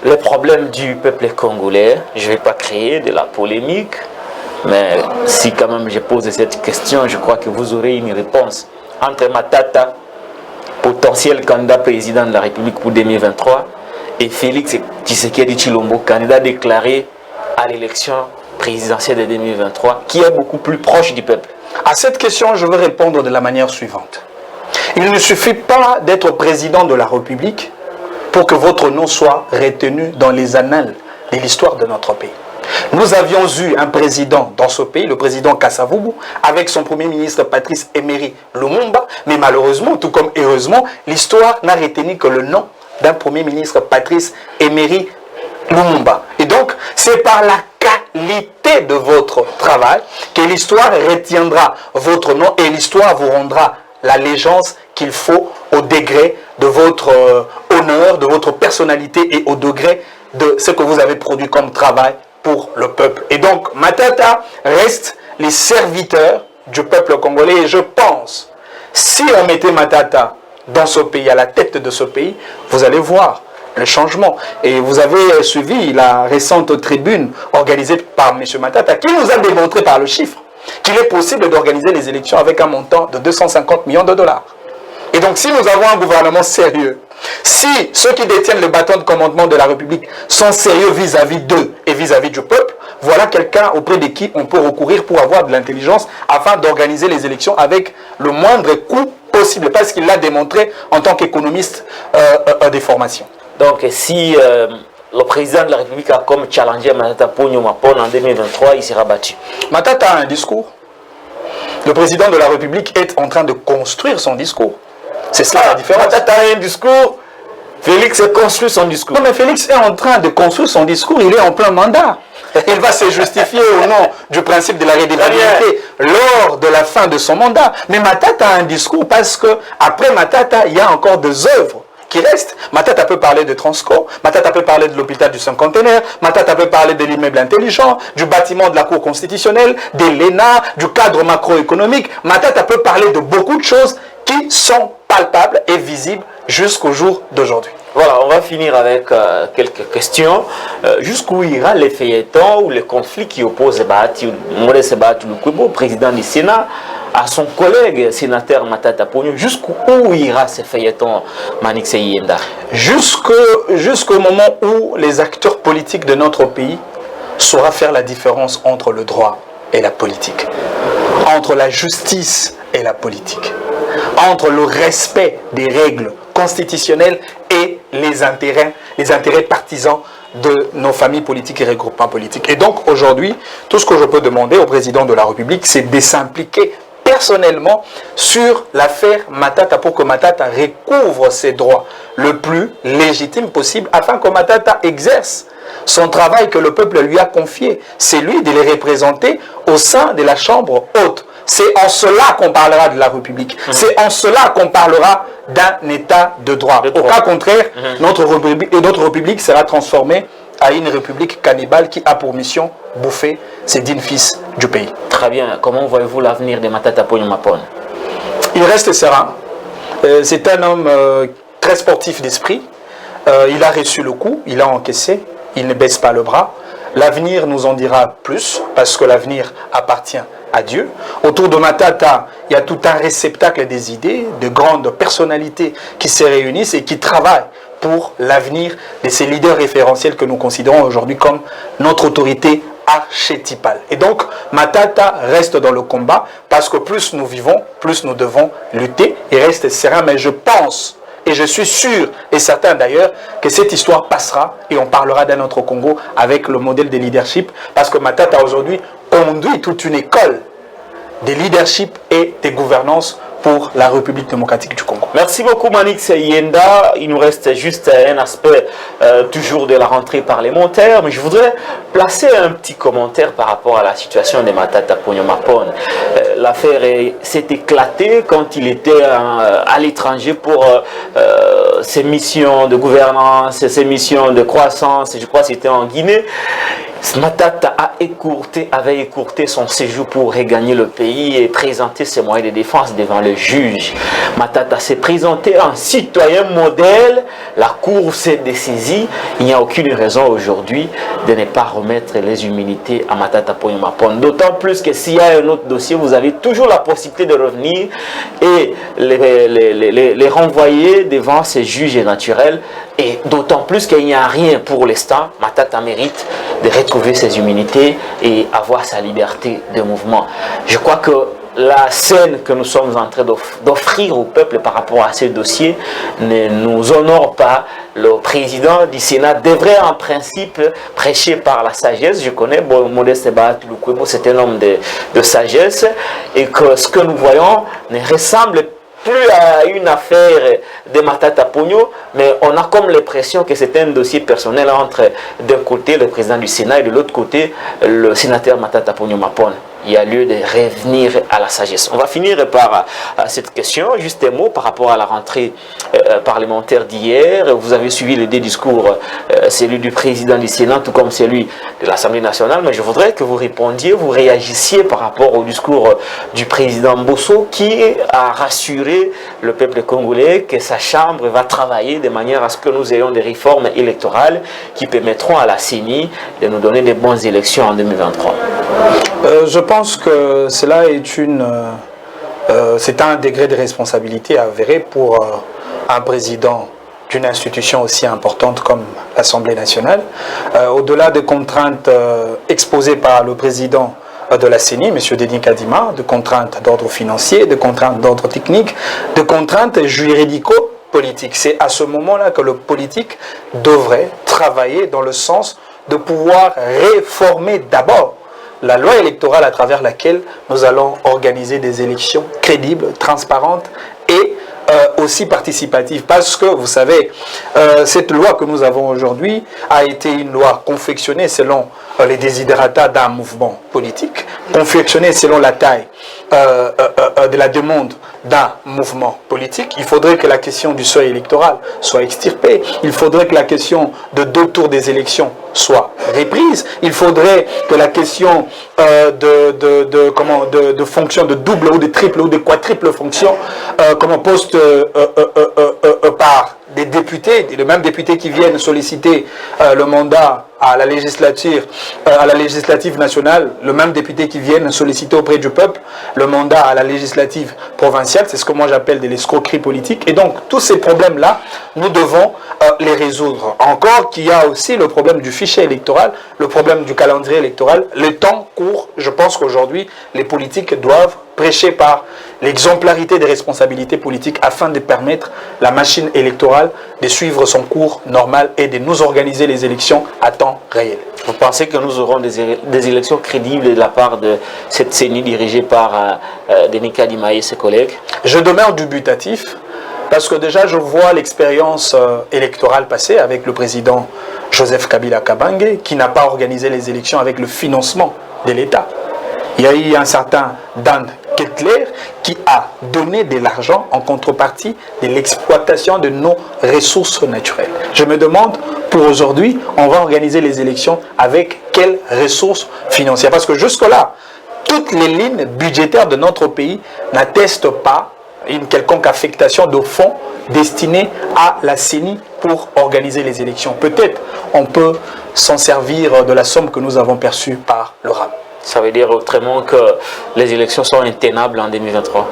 les problèmes du peuple congolais. Je ne vais pas créer de la polémique, mais si quand même je pose cette question, je crois que vous aurez une réponse. Entre Matata, potentiel candidat président de la République pour 2023, et Félix Tshisekedi Tshilombo, candidat déclaré à l'élection présidentielle de 2023, qui est beaucoup plus proche du peuple. À cette question, je vais répondre de la manière suivante. Il ne suffit pas d'être président de la République pour que votre nom soit retenu dans les annales de l'histoire de notre pays. Nous avions eu un président dans ce pays, le président Kasavubu, avec son premier ministre Patrice Emery Lumumba, mais malheureusement, tout comme heureusement, l'histoire n'a retenu que le nom d'un premier ministre Patrice Emery Lumumba. Et donc, c'est par la qualité de votre travail que l'histoire retiendra votre nom et l'histoire vous rendra l'allégeance qu'il faut au degré de votre honneur, de votre personnalité et au degré de ce que vous avez produit comme travail pour le peuple. Et donc, Matata reste les serviteurs du peuple congolais. Et je pense, si on mettait Matata dans ce pays, à la tête de ce pays, vous allez voir le changement. Et vous avez suivi la récente tribune organisée par M. Matata, qui nous a démontré par le chiffre qu'il est possible d'organiser les élections avec un montant de 250 millions de dollars. Et donc, si nous avons un gouvernement sérieux, si ceux qui détiennent le bâton de commandement de la République sont sérieux vis-à-vis d'eux et vis-à-vis du peuple, voilà quelqu'un auprès de qui on peut recourir pour avoir de l'intelligence afin d'organiser les élections avec le moindre coût possible, parce qu'il l'a démontré en tant qu'économiste des formations. Donc, si le président de la République a comme challenger Matata Ponyo Mapon en 2023, il sera battu. Matata a un discours. Le président de la République est en train de construire son discours. C'est ça la différence. Matata a un discours, Félix construit son discours. Non, mais Félix est en train de construire son discours, il est en plein mandat. Il va se justifier au nom du principe de la redevabilité lors de la fin de son mandat. Mais Matata a un discours parce que après Matata, il y a encore des œuvres qui restent. Matata peut parler de Transco, Matata peut parler de l'hôpital du Cinquantenaire, Matata peut parler de l'immeuble intelligent, du bâtiment de la Cour constitutionnelle, de l'ENA, du cadre macroéconomique. Matata peut parler de beaucoup de choses qui sont palpables et visibles jusqu'au jour d'aujourd'hui. Voilà, on va finir avec quelques questions. Jusqu'où ira les feuilletons ou les conflits qui opposent Modeste Bahati Lukwebo, président du Sénat, à son collègue sénateur Matata Ponyo? Jusqu'où ira ces feuilletons, Manix Yenda? Jusqu'au moment où les acteurs politiques de notre pays sauront faire la différence entre le droit et la politique, entre la justice et la politique, entre le respect des règles constitutionnelles et les intérêts partisans de nos familles politiques et regroupements politiques. Et donc aujourd'hui, tout ce que je peux demander au président de la République, c'est de s'impliquer personnellement sur l'affaire Matata pour que Matata recouvre ses droits le plus légitimes possible afin que Matata exerce son travail que le peuple lui a confié. C'est lui de les représenter au sein de la chambre haute. C'est en cela qu'on parlera de la République. C'est en cela qu'on parlera d'un État de droit. Au cas contraire, notre République sera transformée à une République cannibale qui a pour mission bouffer ses dignes fils du pays. Très bien. Comment voyez-vous l'avenir de Matata Ponyo Mapone? Il reste serein. C'est un homme très sportif d'esprit. Il a reçu le coup, il a encaissé, il ne baisse pas le bras. L'avenir nous en dira plus, parce que l'avenir appartient à Dieu. Autour de Matata, il y a tout un réceptacle des idées, de grandes personnalités qui se réunissent et qui travaillent pour l'avenir de ces leaders référentiels que nous considérons aujourd'hui comme notre autorité archétypale. Et donc, Matata reste dans le combat, parce que plus nous vivons, plus nous devons lutter. Il reste serein, mais je pense, et je suis sûr et certain d'ailleurs que cette histoire passera et on parlera d'un autre Congo avec le modèle de leadership, parce que Matata aujourd'hui conduit toute une école de leadership et de gouvernance pour la République démocratique du Congo. Merci beaucoup Manix Yenda. Il nous reste juste un aspect toujours de la rentrée parlementaire, mais je voudrais placer un petit commentaire par rapport à la situation de Matata Ponyo Mapone. L'affaire s'est éclatée quand il était à l'étranger pour ses missions de gouvernance, ses missions de croissance, je crois que c'était en Guinée. Matata avait écourté son séjour pour regagner le pays et présenter ses moyens de défense devant le juge. Matata s'est présenté en citoyen modèle. La Cour s'est dessaisie. Il n'y a aucune raison aujourd'hui de ne pas remettre les humilités à Matata Ponyo Mapone. D'autant plus que s'il y a un autre dossier, vous avez toujours la possibilité de revenir et les renvoyer devant ces juges naturels. Et d'autant plus qu'il n'y a rien pour l'instant. Matata mérite de retrouver ses humilités et avoir sa liberté de mouvement. Je crois que la scène que nous sommes en train d'offrir au peuple par rapport à ces dossiers ne nous honore pas. Le président du Sénat devrait en principe prêcher par la sagesse. Je connais Modeste Bahati Lukwebo, c'est un homme de sagesse, et que ce que nous voyons ne ressemble plus à une affaire de Matata Ponyo, mais on a comme l'impression que c'est un dossier personnel entre d'un côté le président du Sénat et de l'autre côté le sénateur Matata Ponyo Mapone. Il y a lieu de revenir à la sagesse. On va finir par cette question. Juste un mot par rapport à la rentrée parlementaire d'hier. Vous avez suivi les deux discours, celui du président du Sénat, tout comme celui de l'Assemblée nationale. Mais je voudrais que vous répondiez, vous réagissiez par rapport au discours du président Mbosso, qui a rassuré le peuple congolais que sa chambre va travailler de manière à ce que nous ayons des réformes électorales qui permettront à la CENI de nous donner des bonnes élections en 2023. Je pense que cela est c'est un degré de responsabilité avéré pour un président d'une institution aussi importante comme l'Assemblée nationale. Au-delà des contraintes exposées par le président de la CENI, M. Denis Kadima, de contraintes d'ordre financier, de contraintes d'ordre technique, de contraintes juridico-politiques. C'est à ce moment-là que le politique devrait travailler dans le sens de pouvoir réformer d'abord la loi électorale à travers laquelle nous allons organiser des élections crédibles, transparentes et aussi participatives. Parce que, vous savez, cette loi que nous avons aujourd'hui a été une loi confectionnée selon les desiderata d'un mouvement politique, confectionnée selon la taille de la demande d'un mouvement politique. Il faudrait que la question du seuil électoral soit extirpée. Il faudrait que la question de 2 tours des élections soit reprise. Il faudrait que la question de fonction de double ou de triple ou de quadruple fonction poste par des députés, les mêmes députés qui viennent solliciter le mandat à la législative nationale, le même député qui viennent solliciter auprès du peuple le mandat à la législative provinciale, c'est ce que moi j'appelle de l'escroquerie politique. Et donc tous ces problèmes-là, nous devons les résoudre. Encore qu'il y a aussi le problème du fichier électoral, le problème du calendrier électoral. Le temps court, je pense qu'aujourd'hui les politiques doivent prêcher par l'exemplarité des responsabilités politiques afin de permettre la machine électorale de suivre son cours normal et de nous organiser les élections à temps réel. Vous pensez que nous aurons des élections crédibles de la part de cette CENI dirigée par Denis Kadima et ses collègues? Je demeure dubitatif parce que déjà je vois l'expérience électorale passée avec le président Joseph Kabila Kabange qui n'a pas organisé les élections avec le financement de l'État. Il y a eu un certain Dan Kettler qui a donné de l'argent en contrepartie de l'exploitation de nos ressources naturelles. Je me demande, pour aujourd'hui, on va organiser les élections avec quelles ressources financières? Parce que jusque-là, toutes les lignes budgétaires de notre pays n'attestent pas une quelconque affectation de fonds destinés à la CENI pour organiser les élections. Peut-être on peut s'en servir de la somme que nous avons perçue par le RAM. Ça veut dire autrement que les élections sont intenables en 2023.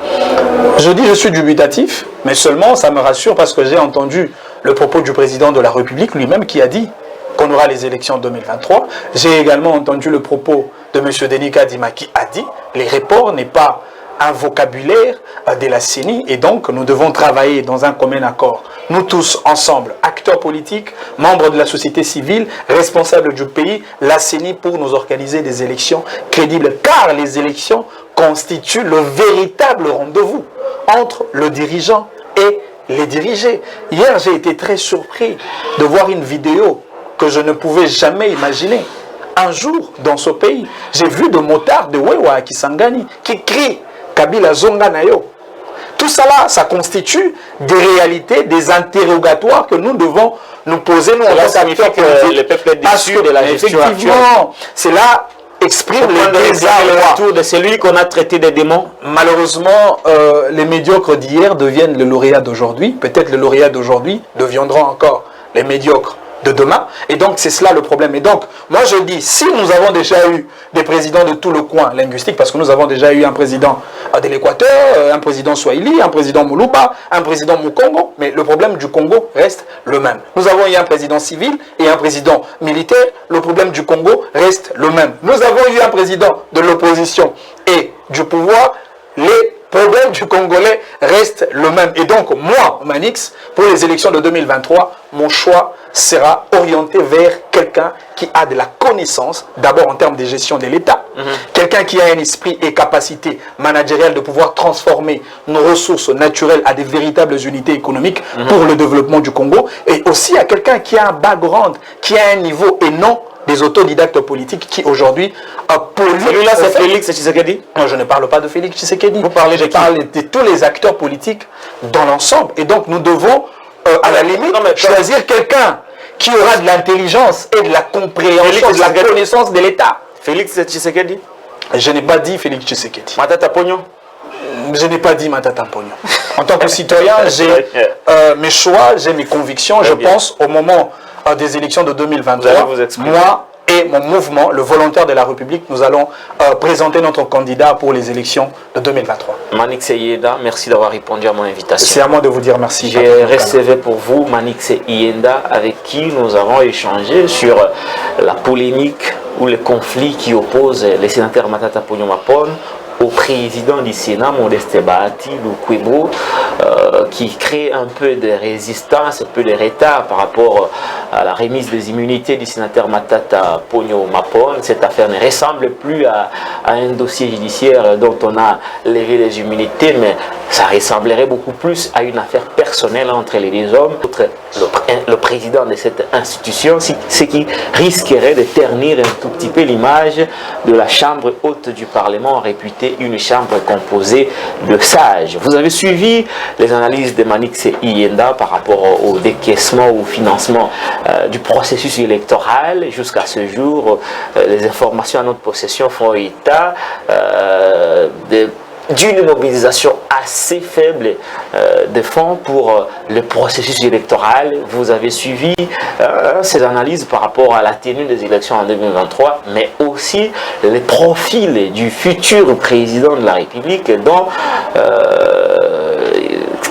Je suis dubitatif, mais seulement ça me rassure parce que j'ai entendu le propos du président de la République lui-même qui a dit qu'on aura les élections en 2023. J'ai également entendu le propos de M. Denis Kadima qui a dit que les reports n'est pas un vocabulaire de la CENI et donc nous devons travailler dans un commun accord. Nous tous ensemble, acteurs politiques, membres de la société civile, responsables du pays, la CENI pour nous organiser des élections crédibles car les élections constituent le véritable rendez-vous entre le dirigeant et les dirigés. Hier, j'ai été très surpris de voir une vidéo que je ne pouvais jamais imaginer. Un jour, dans ce pays, j'ai vu de motards de Wewa à Kisangani qui crient Kabila Zonga Nayo. Tout ça là, ça constitue des réalités, des interrogatoires que nous devons nous poser. Nous, cela signifie que le peuple est déçu de la gestion actuelle. Cela exprime les désarrois autour de celui qu'on a traité des démons. Malheureusement, les médiocres d'hier deviennent le lauréat d'aujourd'hui. Peut-être les lauréats d'aujourd'hui deviendront encore les médiocres de demain. Et donc, c'est cela le problème. Et donc, moi je dis, si nous avons déjà eu des présidents de tout le coin linguistique, parce que nous avons déjà eu un président de l'Équateur, un président Swahili, un président Moulouba, un président Mukongo, mais le problème du Congo reste le même. Nous avons eu un président civil et un président militaire, le problème du Congo reste le même. Nous avons eu un président de l'opposition et du pouvoir, les problèmes du Congolais restent le même. Et donc, moi, Manix, pour les élections de 2023, mon choix sera orienté vers quelqu'un qui a de la connaissance, d'abord en termes de gestion de l'État, quelqu'un qui a un esprit et capacité managériale de pouvoir transformer nos ressources naturelles à des véritables unités économiques pour le développement du Congo, et aussi à quelqu'un qui a un background, qui a un niveau et non des autodidactes politiques qui aujourd'hui polluent. Celui-là, c'est Félix Tshisekedi? Non, je ne parle pas de Félix Tshisekedi. Vous parlez de qui? Je parle de tous les acteurs politiques dans l'ensemble. Et donc, nous devons, à la limite, choisir quelqu'un qui aura de l'intelligence et de la compréhension, de la connaissance de l'État. Félix Tshisekedi? Je n'ai pas dit Félix Tshisekedi. Matata Pognon? Je n'ai pas dit Matata Pognon. En tant que citoyen, j'ai mes choix, j'ai mes convictions. Je pense au moment des élections de 2023, moi et mon mouvement, le volontaire de la République, nous allons présenter notre candidat pour les élections de 2023. Manix Ienda, merci d'avoir répondu à mon invitation. C'est à moi de vous dire merci. J'ai recevé pour vous Manix Ienda, avec qui nous avons échangé sur la polémique ou le conflit qui oppose les sénateurs Matata Pognon Mapon au président du Sénat, Modeste Bahati Lukwebo, qui crée un peu de résistance, un peu de retard par rapport à la remise des immunités du sénateur Matata Pognon Mapon. Cette affaire ne ressemble plus à un dossier judiciaire dont on a levé les immunités, mais ça ressemblerait beaucoup plus à une affaire personnelle entre les deux hommes, entre le président de cette institution, ce qui risquerait de ternir un tout petit peu l'image de la Chambre haute du Parlement, réputée une chambre composée de sages. Vous avez suivi les analyses de Manix Ienda par rapport au décaissement ou au financement du processus électoral. Jusqu'à ce jour, les informations à notre possession font état d'une mobilisation assez faible de fonds pour le processus électoral. Vous avez suivi ces analyses par rapport à la tenue des élections en 2023, mais aussi les profils du futur président de la République, dont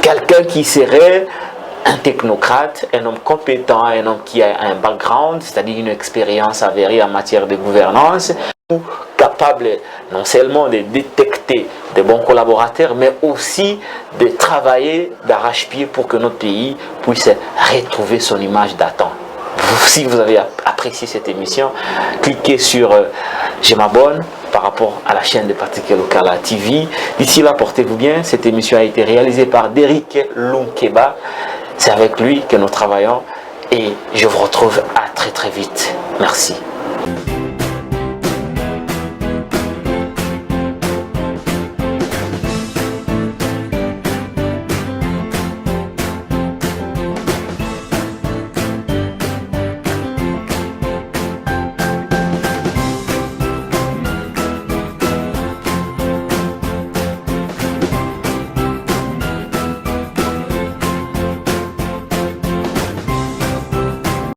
quelqu'un qui serait un technocrate, un homme compétent, un homme qui a un background, c'est-à-dire une expérience avérée en matière de gouvernance, capable non seulement de détecter de bons collaborateurs, mais aussi de travailler d'arrache-pied pour que notre pays puisse retrouver son image d'antan. Si vous avez apprécié cette émission, cliquez sur je m'abonne par rapport à la chaîne de Patrick Lokala TV. D'ici là, portez-vous bien. Cette émission a été réalisée par Derrick Lunkeba. C'est avec lui que nous travaillons et je vous retrouve à très très vite. Merci.